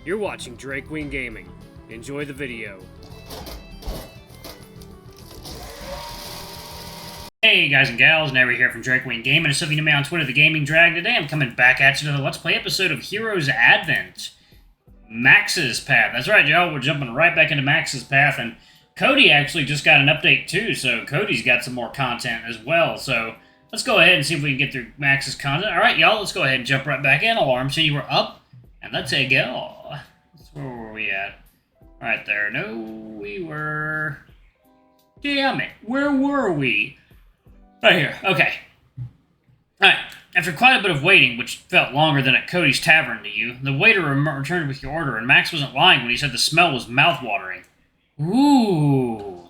You're watching Drake Queen Gaming. Enjoy the video. Hey guys and gals, Never here from Drake Queen Gaming. So if you know me on Twitter, The Gaming Drag, today I'm coming back at you to the Let's Play episode of Heroes Advent. Max's Path. That's right, y'all. We're jumping right back into Max's Path, and Cody actually just got an update too, so Cody's got some more content as well. So let's go ahead and see if we can get through Max's content. Alright, y'all, let's go ahead and jump right back in. Alarm chain, you were up, and let's go. Where were we at? Right there. No, we were... Damn it. Where were we? Right here. Okay. Alright. After quite a bit of waiting, which felt longer than at Cody's Tavern to you, the waiter returned with your order, and Max wasn't lying when he said the smell was mouth-watering. Ooh.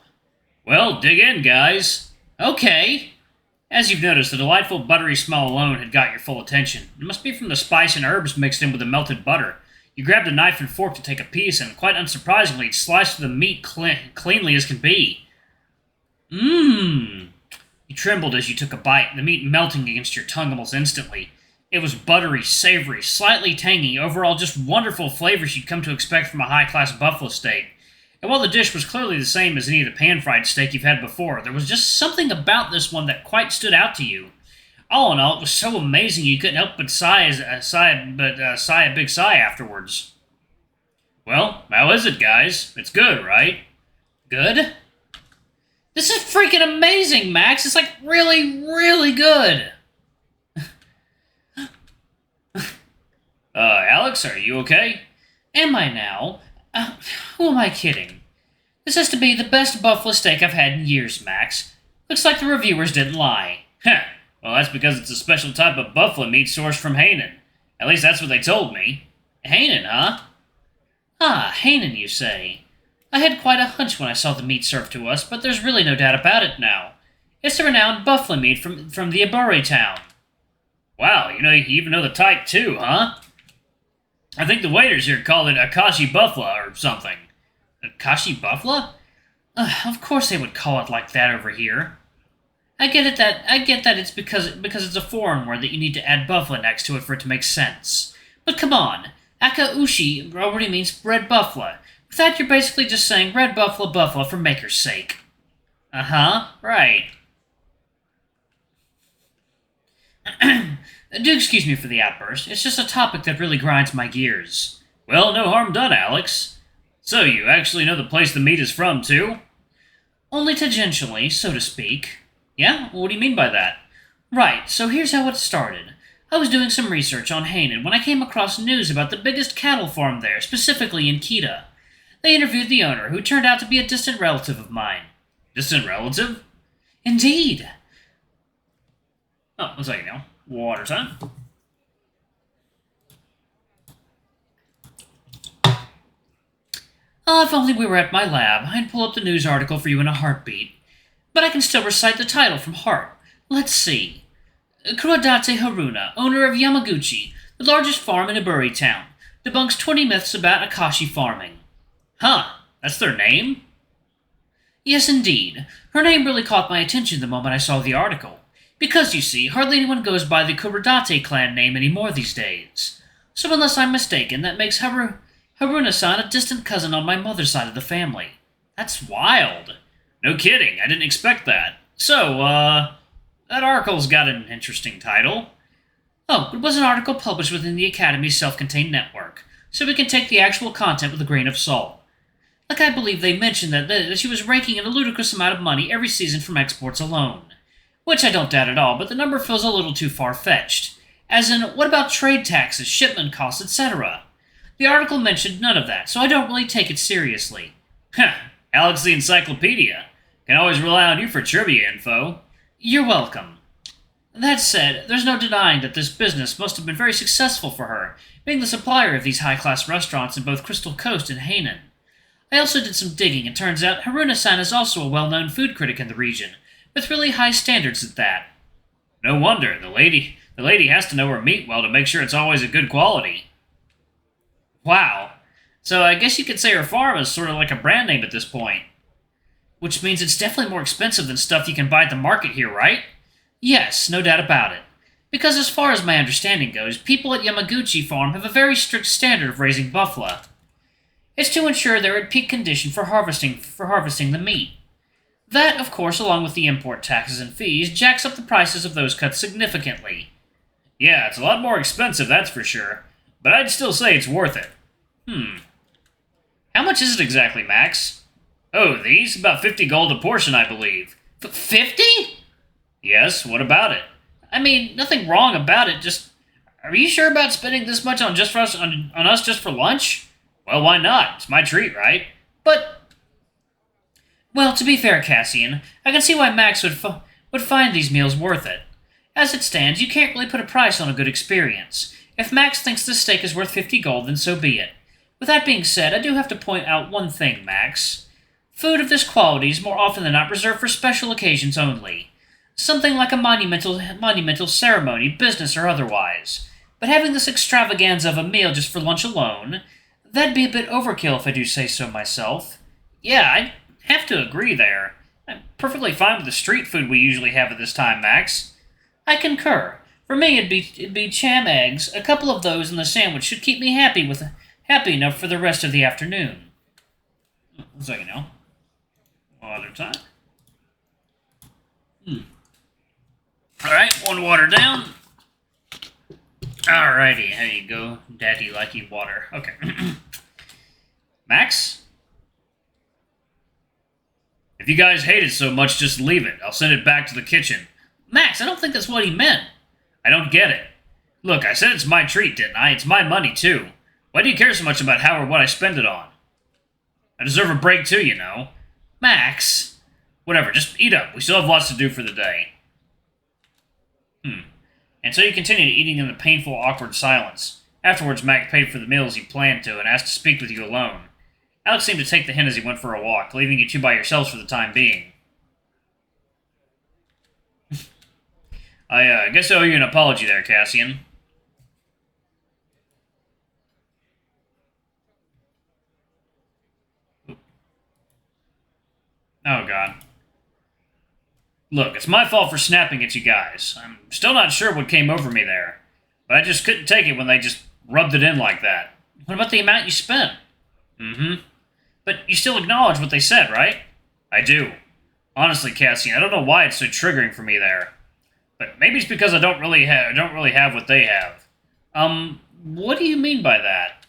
Well, dig in, guys. Okay. As you've noticed, the delightful buttery smell alone had got your full attention. It must be from the spice and herbs mixed in with the melted butter. You grabbed a knife and fork to take a piece, and quite unsurprisingly, sliced the meat cleanly as can be. Mmm. You trembled as you took a bite, the meat melting against your tongue almost instantly. It was buttery, savory, slightly tangy, overall just wonderful flavors you'd come to expect from a high-class buffalo steak. And while the dish was clearly the same as any of the pan-fried steak you've had before, there was just something about this one that quite stood out to you. All in all, it was so amazing you couldn't help but sigh a big sigh afterwards. Well, how is it, guys? It's good, right? Good? This is freaking amazing, Max! It's like really, really good! Alex, are you okay? Am I now? Who am I kidding? This has to be the best buffalo steak I've had in years, Max. Looks like the reviewers didn't lie. Heh. Well, that's because it's a special type of buffalo meat sourced from Hanan. At least that's what they told me. Hanan, huh? Ah, Hanan, you say. I had quite a hunch when I saw the meat served to us, but there's really no doubt about it now. It's the renowned buffalo meat from the Aburi town. Wow, you even know the type too, huh? I think the waiters here call it Akashi buffalo or something. Akashi buffalo? Of course they would call it like that over here. I get that it's because it's a foreign word that you need to add buffalo next to it for it to make sense. But come on, Akaushi already means red buffalo. With that, you're basically just saying red buffalo for maker's sake. Uh-huh, right. Do excuse me for the outburst. It's just a topic that really grinds my gears. Well, no harm done, Alex. So, you actually know the place the meat is from, too? Only tangentially, so to speak. Yeah? What do you mean by that? Right, so here's how it started. I was doing some research on Hanan when I came across news about the biggest cattle farm there, specifically in Kita. They interviewed the owner, who turned out to be a distant relative of mine. Distant relative? Indeed. Oh, one second now. Water time. If only we were at my lab, I'd pull up the news article for you in a heartbeat. But I can still recite the title from heart. Let's see. Kurodate Haruna, owner of Yamaguchi, the largest farm in Aburi town, debunks 20 myths about Akashi farming. Huh, that's their name? Yes, indeed. Her name really caught my attention the moment I saw the article. Because, you see, hardly anyone goes by the Kurodate clan name anymore these days. So unless I'm mistaken, that makes Haruna-san a distant cousin on my mother's side of the family. That's wild. No kidding, I didn't expect that. So, that article's got an interesting title. Oh, it was an article published within the Academy's self-contained network, so we can take the actual content with a grain of salt. Like I believe they mentioned that she was raking in a ludicrous amount of money every season from exports alone. Which I don't doubt at all, but the number feels a little too far-fetched. As in, what about trade taxes, shipment costs, etc.? The article mentioned none of that, so I don't really take it seriously. Heh, Alex the Encyclopedia. Can always rely on you for trivia info. You're welcome. That said, there's no denying that this business must have been very successful for her, being the supplier of these high-class restaurants in both Crystal Coast and Hanan. I also did some digging, and turns out Haruna-san is also a well-known food critic in the region, with really high standards at that. No wonder, the lady has to know her meat well to make sure it's always a good quality. Wow. So I guess you could say her farm is sort of like a brand name at this point. Which means it's definitely more expensive than stuff you can buy at the market here, right? Yes, no doubt about it. Because as far as my understanding goes, people at Yamaguchi Farm have a very strict standard of raising buffalo. It's to ensure they're in peak condition for harvesting the meat. That, of course, along with the import taxes and fees, jacks up the prices of those cuts significantly. Yeah, it's a lot more expensive, that's for sure, but I'd still say it's worth it. How much is it exactly, Max? Oh, these? About 50 gold a portion, I believe. 50? Yes, what about it? I mean, nothing wrong about it, just... Are you sure about spending this much on us just for lunch? Well, why not? It's my treat, right? But... Well, to be fair, Cassian, I can see why Max would find these meals worth it. As it stands, you can't really put a price on a good experience. If Max thinks this steak is worth 50 gold, then so be it. With that being said, I do have to point out one thing, Max. Food of this quality is more often than not reserved for special occasions only. Something like a monumental ceremony, business or otherwise. But having this extravaganza of a meal just for lunch alone, that'd be a bit overkill if I do say so myself. Yeah, I have to agree there. I'm perfectly fine with the street food we usually have at this time, Max. I concur. For me, it'd be cham eggs. A couple of those in the sandwich should keep me happy enough for the rest of the afternoon. So, other time. Alright, one water down. Alrighty, here you go. Daddy likey water. Okay. Max? If you guys hate it so much, just leave it. I'll send it back to the kitchen. Max, I don't think that's what he meant. I don't get it. Look, I said it's my treat, didn't I? It's my money, too. Why do you care so much about how or what I spend it on? I deserve a break, too, you know. Max. Whatever, just eat up. We still have lots to do for the day. And so you continued eating in the painful, awkward silence. Afterwards, Mac paid for the meal as he planned to and asked to speak with you alone. Alex seemed to take the hint as he went for a walk, leaving you two by yourselves for the time being. I guess I owe you an apology there, Cassian. Oh, God. Look, it's my fault for snapping at you guys. I'm still not sure what came over me there, but I just couldn't take it when they just rubbed it in like that. What about the amount you spent? But you still acknowledge what they said, right? I do. Honestly, Cassian, I don't know why it's so triggering for me there. But maybe it's because I don't really have what they have. What do you mean by that?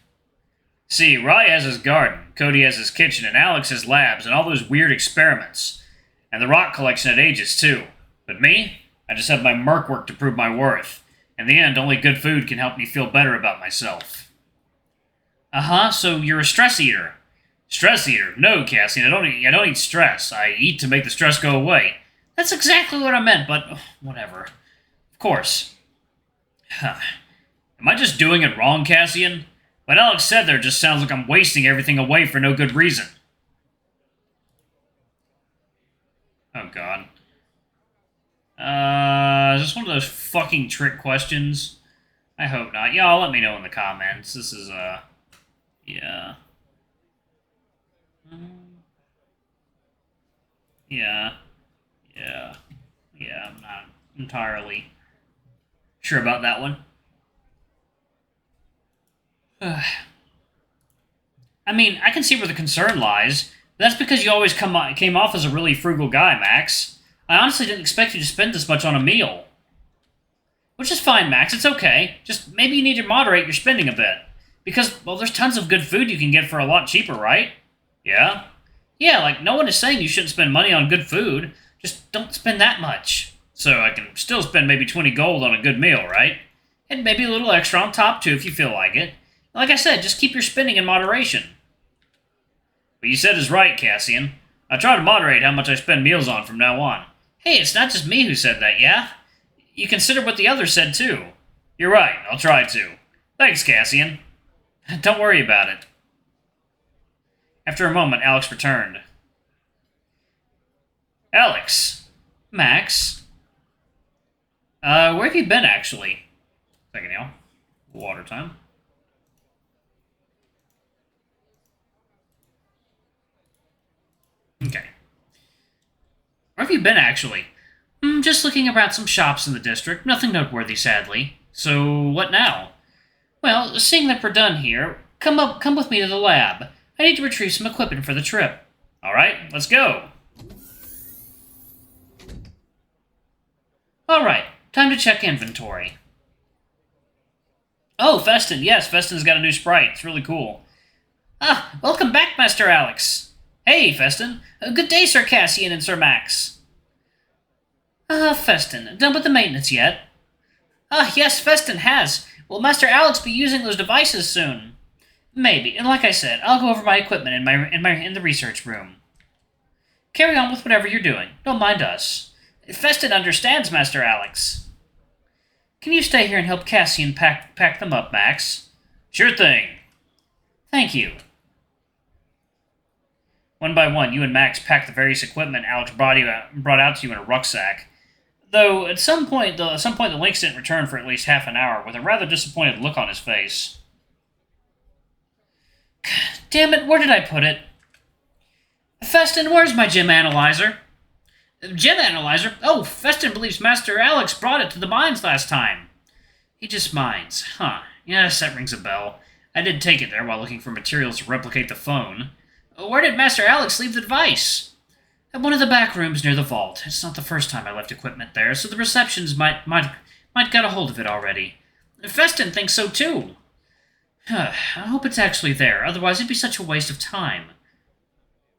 See, Rai has his garden, Cody has his kitchen, and Alex has labs and all those weird experiments. And the rock collection at Aegis, too. But me? I just have my merc work to prove my worth. In the end, only good food can help me feel better about myself. So you're a stress eater. Stress eater? No, Cassian, I don't eat stress. I eat to make the stress go away. That's exactly what I meant, but whatever. Of course. Am I just doing it wrong, Cassian? What Alex said there just sounds like I'm wasting everything away for no good reason. Oh, God. Is this one of those fucking trick questions? I hope not. Y'all let me know in the comments. This is, yeah. Yeah, I'm not entirely sure about that one. I mean, I can see where the concern lies. That's because you always came off as a really frugal guy, Max. I honestly didn't expect you to spend this much on a meal. Which is fine, Max. It's okay. Just maybe you need to moderate your spending a bit. Because, well, there's tons of good food you can get for a lot cheaper, right? Yeah? Yeah, like, no one is saying you shouldn't spend money on good food. Just don't spend that much. So I can still spend maybe 20 gold on a good meal, right? And maybe a little extra on top, too, if you feel like it. Like I said, just keep your spending in moderation. What you said is right, Cassian. I try to moderate how much I spend meals on from now on. Hey, it's not just me who said that, yeah? You consider what the others said, too. You're right, I'll try to. Thanks, Cassian. Don't worry about it. After a moment, Alex returned. Alex. Max. Where have you been, actually? Second, y'all. Water time. Okay. Where have you been, actually? Just looking around some shops in the district. Nothing noteworthy, sadly. So, what now? Well, seeing that we're done here, come with me to the lab. I need to retrieve some equipment for the trip. Alright, let's go. Alright, time to check inventory. Oh, Festin, yes, Festin's got a new sprite. It's really cool. Ah, welcome back, Master Alex. Hey, Festin. Good day, Sir Cassian and Sir Max. Festin, done with the maintenance yet? Yes, Festin has. Will Master Alex be using those devices soon? Maybe, and like I said, I'll go over my equipment in the research room. Carry on with whatever you're doing. Don't mind us. Festin understands, Master Alex. Can you stay here and help Cassian pack them up, Max? Sure thing. Thank you. One by one, you and Max packed the various equipment Alex brought out to you in a rucksack. Though, at some point, the Lynx didn't return for at least half an hour, with a rather disappointed look on his face. Damn it, where did I put it? Festin, where's my gem analyzer? Gem analyzer? Oh, Festin believes Master Alex brought it to the mines last time. He just mines. Huh. Yes, that rings a bell. I did take it there while looking for materials to replicate the phone. Where did Master Alex leave the device? At one of the back rooms near the vault. It's not the first time I left equipment there, so the receptions might got a hold of it already. Festin thinks so too. I hope it's actually there, otherwise it'd be such a waste of time.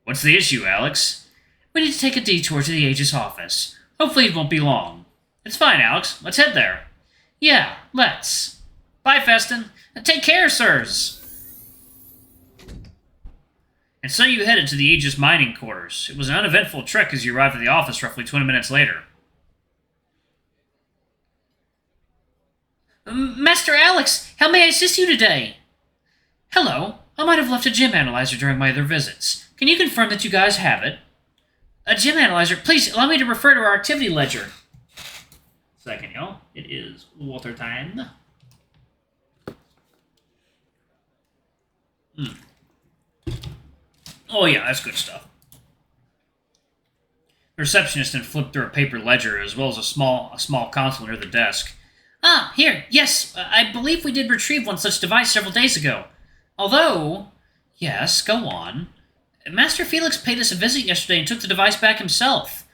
What's the issue, Alex? We need to take a detour to the Aegis office. Hopefully it won't be long. It's fine, Alex. Let's head there. Yeah, let's. Bye, Festin. Take care, sirs. And so you headed to the Aegis mining quarters. It was an uneventful trek as you arrived at the office roughly 20 minutes later. Master Alex, how may I assist you today? Hello. I might have left a gem analyzer during my other visits. Can you confirm that you guys have it? A gem analyzer? Please, allow me to refer to our activity ledger. Second, y'all. It is water time. Oh yeah, that's good stuff. The receptionist then flipped through a paper ledger as well as a small console near the desk. Ah, here, yes, I believe we did retrieve one such device several days ago. Although, yes, go on. Master Felix paid us a visit yesterday and took the device back himself.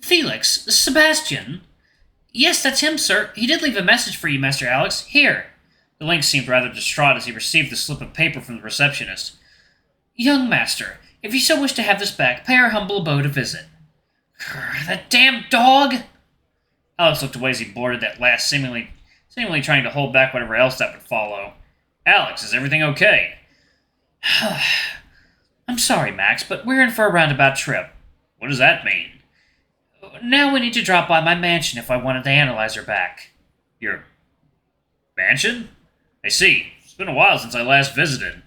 Felix? Sebastian? Yes, that's him, sir. He did leave a message for you, Master Alex. Here. The Lynx seemed rather distraught as he received the slip of paper from the receptionist. Young master, if you so wish to have this back, pay our humble abode a visit. That damn dog! Alex looked away as he boarded that last, seemingly trying to hold back whatever else that would follow. Alex, is everything okay? I'm sorry, Max, but we're in for a roundabout trip. What does that mean? Now we need to drop by my mansion if I wanted the analyzer back. Your mansion? I see. It's been a while since I last visited.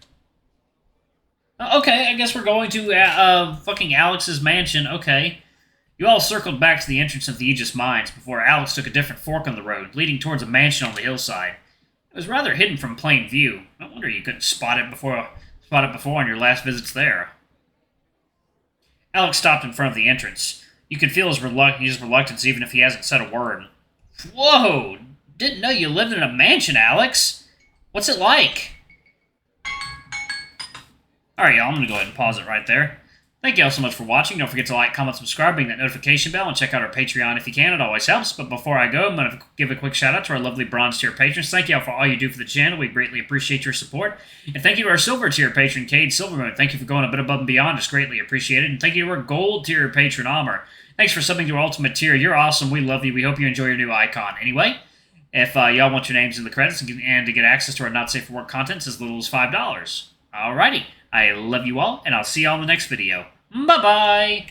Okay, I guess we're going to fucking Alex's mansion. Okay. You all circled back to the entrance of the Aegis mines before Alex took a different fork on the road, leading towards a mansion on the hillside. It was rather hidden from plain view. No wonder you couldn't spot it before on your last visits there. Alex stopped in front of the entrance. You could feel his reluctance even if he hasn't said a word. Whoa! Didn't know you lived in a mansion, Alex. What's it like? Alright, y'all, I'm going to go ahead and pause it right there. Thank you all so much for watching. Don't forget to like, comment, subscribe, ring that notification bell, and check out our Patreon if you can. It always helps. But before I go, I'm going to give a quick shout out to our lovely bronze tier patrons. Thank you all for all you do for the channel. We greatly appreciate your support. And thank you to our silver tier patron, Cade Silvermoon. Thank you for going a bit above and beyond. It's greatly appreciated. And thank you to our gold tier patron, Amr. Thanks for subbing to our ultimate tier. You're awesome. We love you. We hope you enjoy your new icon. Anyway, if y'all want your names in the credits and to get access to our Not Safe for Work content, it's as little as $5. Alrighty. I love you all, and I'll see y'all in the next video. Bye-bye!